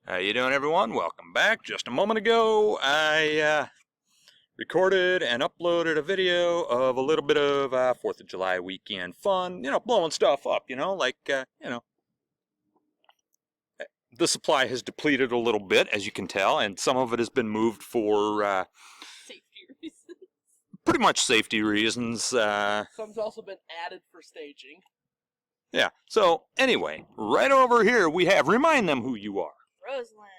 How you doing, everyone? Welcome back. Just a moment ago, I recorded and uploaded a video of a little bit of 4th of July weekend fun, blowing stuff up, the supply has depleted a little bit, as you can tell, and some of it has been moved for safety reasons. pretty much safety reasons. Some's also been added for staging. Yeah, so anyway, right over here we have, remind them who you are. Roseland.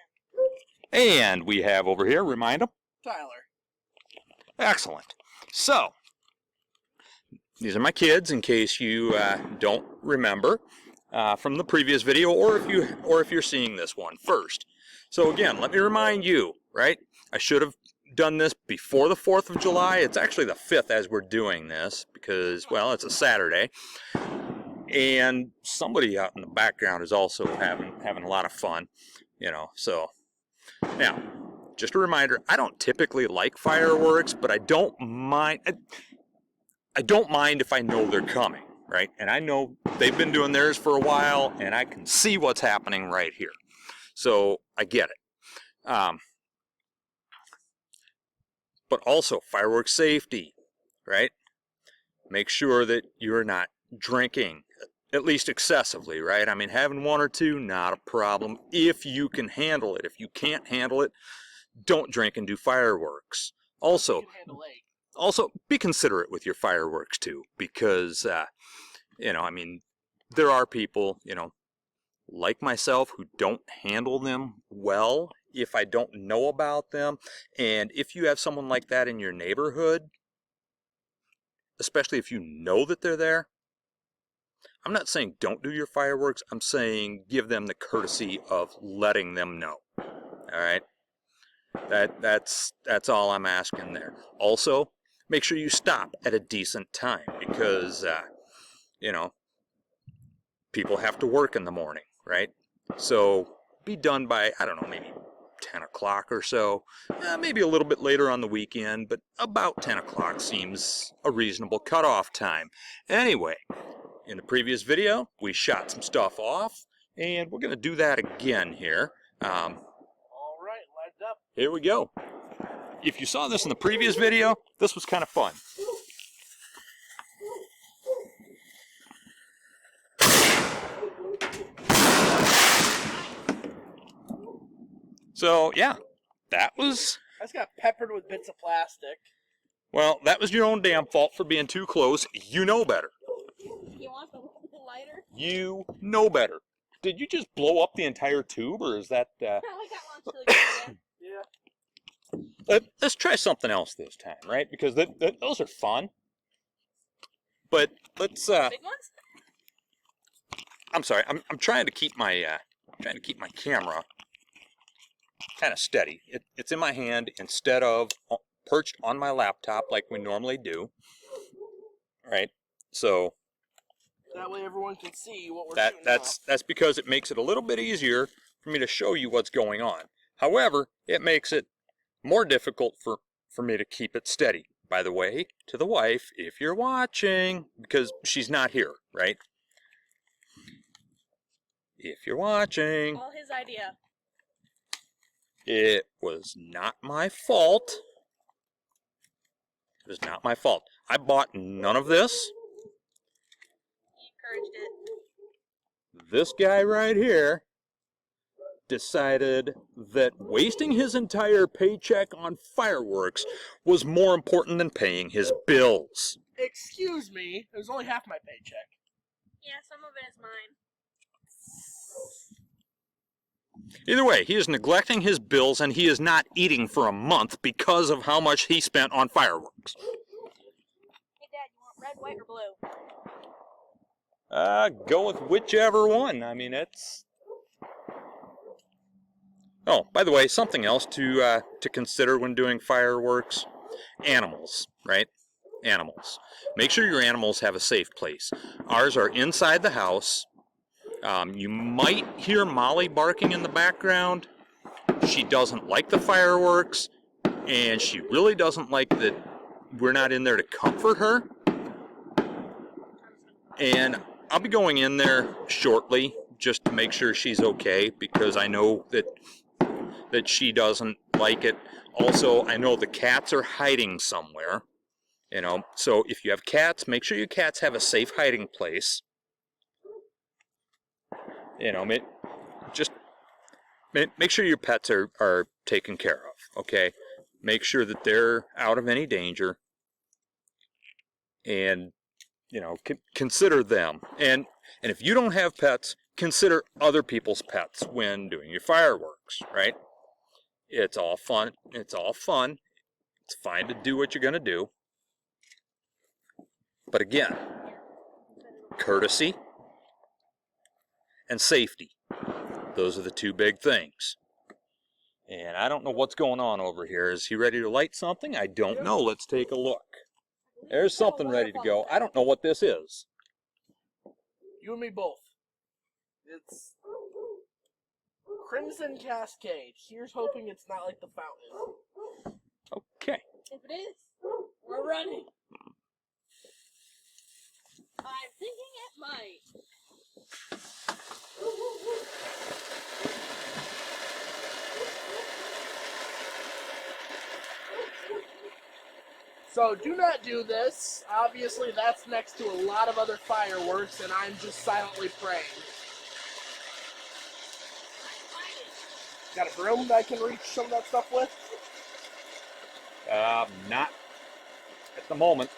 And we have over here, remind them. Tyler. Excellent. So, these are my kids, in case you don't remember from the previous video, or if you're seeing this one first. So again, let me remind you, right? I should have done this before the 4th of July. It's actually the 5th as we're doing this because, well, it's a Saturday. And somebody out in the background is also having a lot of fun, so now, just a reminder, I don't typically like fireworks, but I don't mind if I know they're coming, right? And I know they've been doing theirs for a while, and I can see what's happening right here. So I get it. But also, fireworks safety, right? Make sure that you're not drinking, at least excessively, right? I mean, having one or two, not a problem if you can handle it. If you can't handle it, don't drink and do fireworks. Also, be considerate with your fireworks too, because, I mean, there are people, like myself who don't handle them well if I don't know about them. And if you have someone like that in your neighborhood, especially if you know that they're there, I'm not saying don't do your fireworks. I'm saying give them the courtesy of letting them know. All right? That's all I'm asking there. Also, make sure you stop at a decent time because, people have to work in the morning, right? So be done by, I don't know, maybe 10 o'clock or so. Maybe a little bit later on the weekend, but about 10 o'clock seems a reasonable cutoff time. Anyway, in the previous video, we shot some stuff off, and we're going to do that again here. All right, lined up. Here we go. If you saw this in the previous video, this was kind of fun. So, yeah, that was... I just got peppered with bits of plastic. Well, that was your own damn fault for being too close. You know better. You want the lighter? You know better. Did you just blow up the entire tube, or is that... No, I got one chili. Yeah. Let's try something else this time, right? Because those are fun. But let's... Big ones? I'm sorry. I'm trying to keep my camera kind of steady. It's in my hand instead of perched on my laptop like we normally do. Right? So that way everyone can see what we're shooting off. That's because it makes it a little bit easier for me to show you what's going on. However, it makes it more difficult for me to keep it steady. By the way, to the wife, if you're watching, because she's not here, right? If you're watching... All his idea. It was not my fault. It was not my fault. I bought none of this. He encouraged it. This guy right here decided that wasting his entire paycheck on fireworks was more important than paying his bills. Excuse me, it was only half my paycheck. Yeah, some of it is mine. Either way, he is neglecting his bills and he is not eating for a month because of how much he spent on fireworks. Hey, Dad, you want red, white, or blue? Go with whichever one. I mean, it's... Oh, by the way, something else to consider when doing fireworks. Animals, right? Animals. Make sure your animals have a safe place. Ours are inside the house. You might hear Molly barking in the background. She doesn't like the fireworks, and she really doesn't like that we're not in there to comfort her. And I'll be going in there shortly just to make sure she's okay, because I know that she doesn't like it. Also, I know the cats are hiding somewhere, you know, so if you have cats, make sure your cats have a safe hiding place. You know, just make sure your pets are taken care of, okay? Make sure that they're out of any danger, and, you know, consider them. And if you don't have pets, consider other people's pets when doing your fireworks, right? It's all fun. It's all fun. It's fine to do what you're going to do. But again, courtesy and safety. Those are the two big things. And I don't know what's going on over here. Is he ready to light something? I don't know. Let's take a look. There's something ready to go. I don't know what this is. You and me both. It's Crimson Cascade. Here's hoping it's not like the fountain. Okay. If it is, we're running. I'm thinking it might. So do not do this. Obviously, that's next to a lot of other fireworks, and I'm just silently praying. Got a broom that I can reach some of that stuff with? Not at the moment.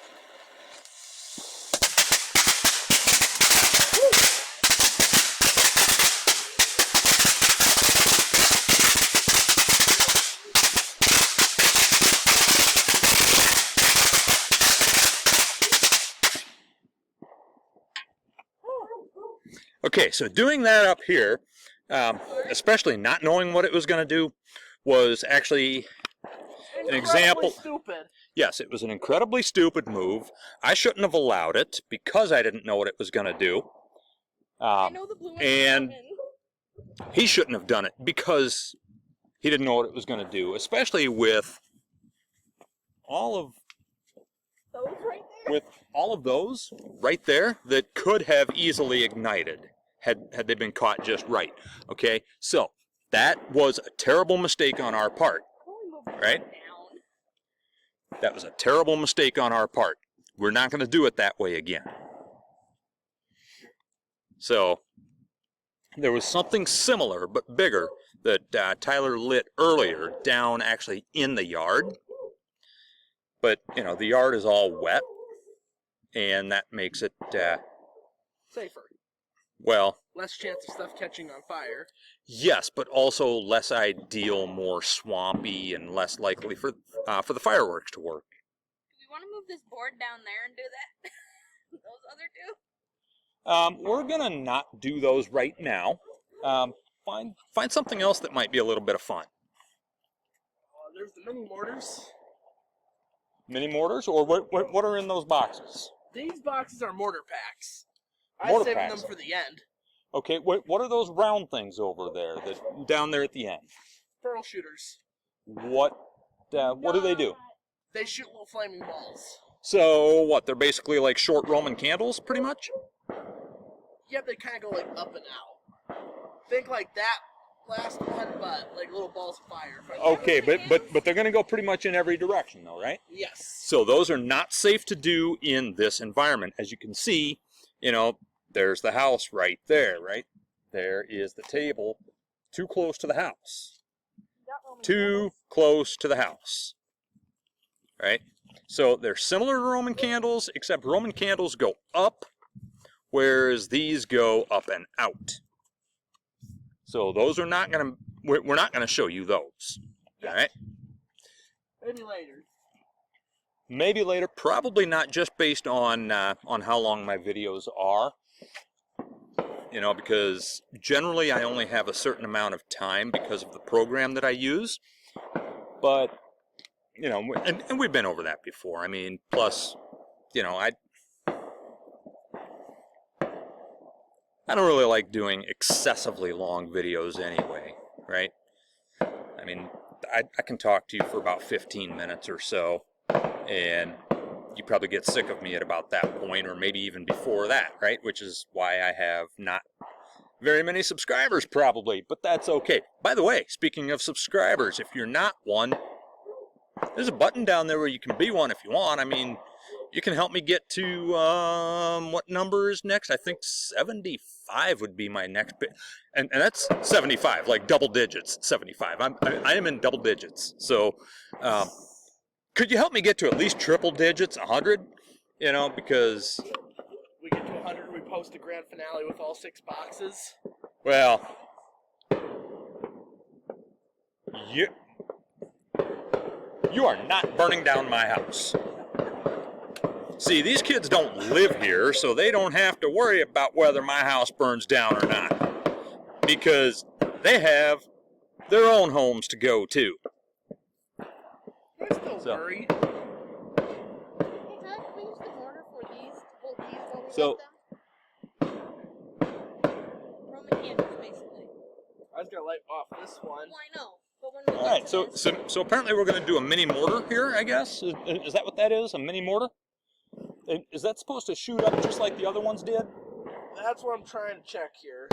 Okay, so doing that up here, especially not knowing what it was going to do, was actually an example. Stupid. Yes, it was an incredibly stupid move. I shouldn't have allowed it because I didn't know what it was going to do. I know the blue one's and coming. he shouldn't have done it because he didn't know what it was going to do, especially with all of those right there that could have easily ignited had they been caught just right. Okay, so that was a terrible mistake on our part, right? That was a terrible mistake on our part. We're not going to do it that way again. So there was something similar but bigger that Tyler lit earlier down actually in the yard. But, you know, the yard is all wet, and that makes it, safer. Well, Less chance of stuff catching on fire. yes, but also less ideal, more swampy, and less likely for the fireworks to work. Do we want to move this board down there and do that? Those other two? We're gonna not do those right now. Find something else that might be a little bit of fun. There's the mini mortars. Mini mortars, or what are in those boxes? These boxes are mortar packs. Mortar I'm saving packs. them for the end. Okay, what are those round things over there, that down there at the end? Pearl shooters. What do they do? They shoot little flaming balls. So what? They're basically like short Roman candles, pretty much. Yeah, they kind of go like up and out. Think like that last one, but like little balls of fire. Okay, but they're going to go pretty much in every direction, though, right? Yes. So those are not safe to do in this environment. As you can see, you know, there's the house right there, right? There is the table, too close to the house. Too close to the house, right? So they're similar to Roman candles, except Roman candles go up, whereas these go up and out. So those are not going to, we're not going to show you those, all right? Maybe later. Maybe later, probably not, just based on how long my videos are. You know, because generally I only have a certain amount of time because of the program that I use. But, you know, and we've been over that before. I mean, plus, you know, I don't really like doing excessively long videos anyway, right? I mean, I can talk to you for about 15 minutes or so, and you probably get sick of me at about that point, or maybe even before that, right? Which is why I have not very many subscribers probably, but that's okay. By the way, speaking of subscribers, if you're not one, there's a button down there where you can be one if you want. I mean, you can help me get to, what number is next? I think 75 would be my next bit. And that's 75, like double digits, 75. I am in double digits. So, could you help me get to at least triple digits, 100? You know, because... We get to 100, we post a grand finale with all 6 boxes. Well, you are not burning down my house. See, these kids don't live here, so they don't have to worry about whether my house burns down or not, because they have their own homes to go to. I'm still worried. Hey, Todd, can we use the mortar for these? To hold these while we So- let them? Roman candles, basically. I was gonna light off this one. Well, I know. But when we All get right, to so this, so apparently we're going to do a mini mortar here, I guess. Is that what that is? A mini mortar? Is that supposed to shoot up just like the other ones did? That's what I'm trying to check here.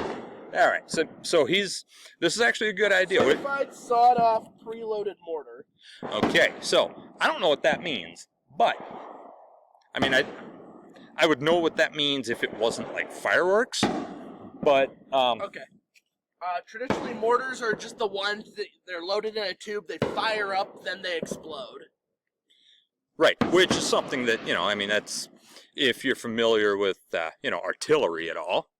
All right, so this is actually a good idea. Certified sawed-off preloaded mortar. Okay, so I don't know what that means, but I mean I would know what that means if it wasn't like fireworks, but Okay. Traditionally, mortars are just the ones that they're loaded in a tube, they fire up, then they explode. right, which is something that, you know, I mean, that's, if you're familiar with, you know, artillery at all,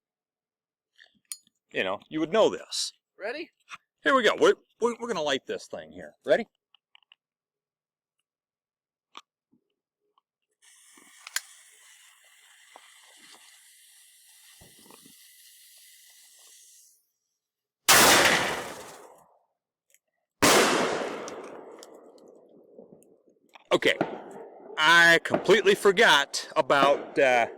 you know, you would know this. Ready? Here we go. We're going to light this thing here. Ready? Okay, I completely forgot about the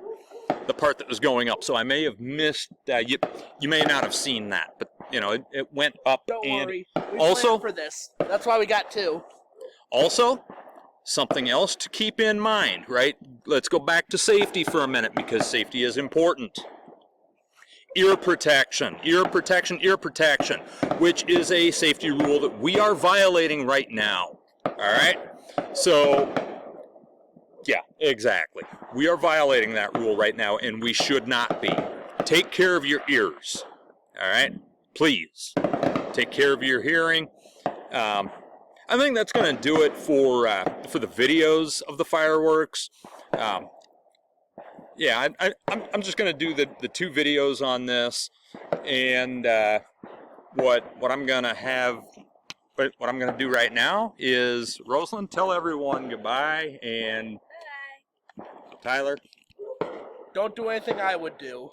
part that was going up, so I may have missed. You may not have seen that, but you know it went up. Don't and worry. We also- planned for this. That's why we got 2. Also, something else to keep in mind, right? Let's go back to safety for a minute because safety is important. Ear protection, ear protection, ear protection, which is a safety rule that we are violating right now. All right? So, yeah, exactly. We are violating that rule right now, and we should not be. Take care of your ears. All right? Please. Take care of your hearing. I think that's going to do it for the videos of the fireworks. Yeah, I'm just going to do the 2 videos on this, and what I'm going to have. But what I'm going to do right now is, Rosalind, tell everyone goodbye, and bye. Tyler, Don't do anything I would do.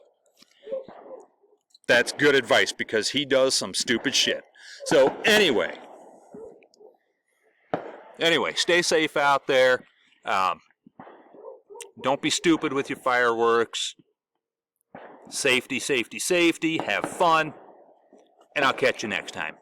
that's good advice because he does some stupid shit. So anyway, stay safe out there. Don't be stupid with your fireworks. Safety, safety, safety. Have fun, and I'll catch you next time.